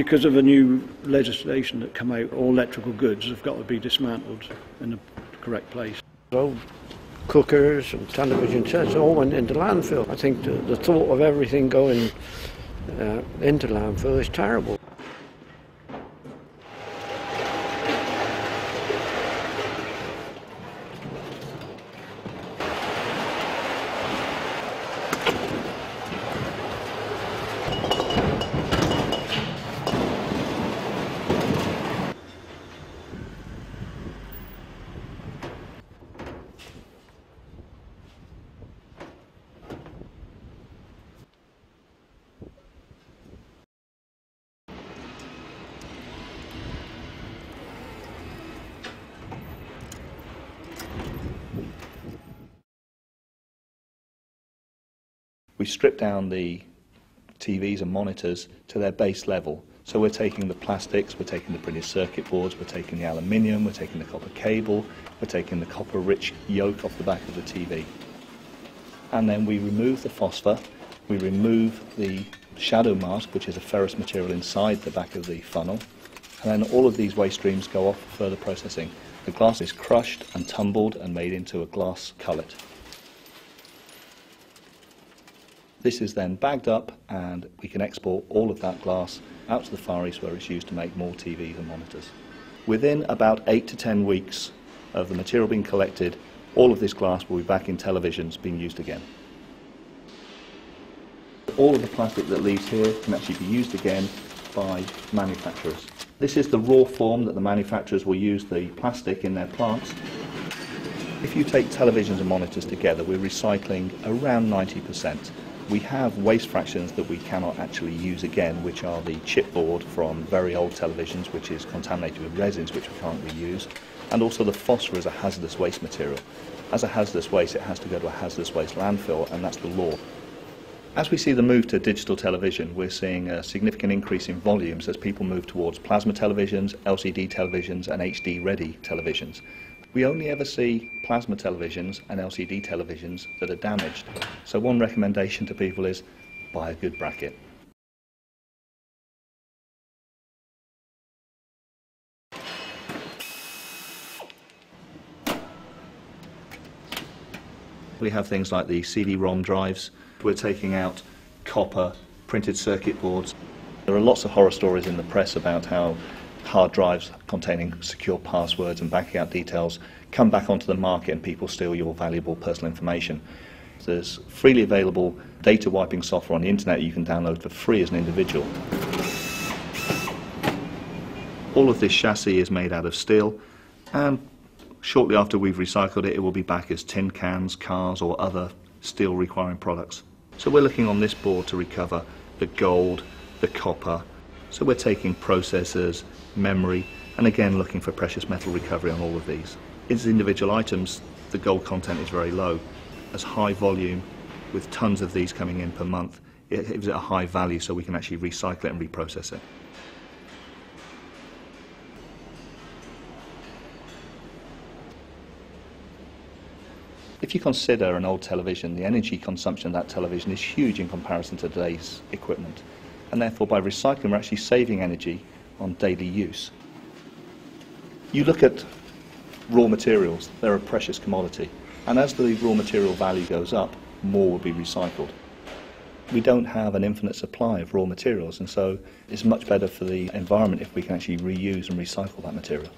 because of a new legislation that come out, all electrical goods have got to be dismantled in the correct place. Old cookers and television sets all went into landfill. I think the thought of everything going into landfill is terrible. We strip down the TVs and monitors to their base level. So we're taking the plastics, we're taking the printed circuit boards, we're taking the aluminium, we're taking the copper cable, we're taking the copper-rich yoke off the back of the TV. And then we remove the phosphor, we remove the shadow mask, which is a ferrous material inside the back of the funnel, and then all of these waste streams go off for further processing. The glass is crushed and tumbled and made into a glass cullet. This is then bagged up and we can export all of that glass out to the Far East where it's used to make more TVs and monitors. Within about 8 to 10 weeks of the material being collected, all of this glass will be back in televisions being used again. All of the plastic that leaves here can actually be used again by manufacturers. This is the raw form that the manufacturers will use the plastic in their plants. If you take televisions and monitors together, we're recycling around 90%. We have waste fractions that we cannot actually use again, which are the chipboard from very old televisions, which is contaminated with resins, which we can't reuse, and also the phosphor is a hazardous waste material. As a hazardous waste, it has to go to a hazardous waste landfill, and that's the law. As we see the move to digital television, we're seeing a significant increase in volumes as people move towards plasma televisions, LCD televisions, and HD-ready televisions. We only ever see plasma televisions and LCD televisions that are damaged. So one recommendation to people is buy a good bracket. We have things like the CD-ROM drives. We're taking out copper, printed circuit boards. There are lots of horror stories in the press about how hard drives containing secure passwords and backing out details come back onto the market and people steal your valuable personal information. There's freely available data wiping software on the internet you can download for free as an individual. All of this chassis is made out of steel, and shortly after we've recycled it, it will be back as tin cans, cars or other steel requiring products. So we're looking on this board to recover the gold, the copper. So we're taking processors, memory, and again looking for precious metal recovery on all of these. As individual items, the gold content is very low. As high volume, with tons of these coming in per month, it gives it a high value so we can actually recycle it and reprocess it. If you consider an old television, the energy consumption of that television is huge in comparison to today's equipment. And therefore by recycling we're actually saving energy on daily use. You look at raw materials, they're a precious commodity, and as the raw material value goes up, more will be recycled. We don't have an infinite supply of raw materials, and so it's much better for the environment if we can actually reuse and recycle that material.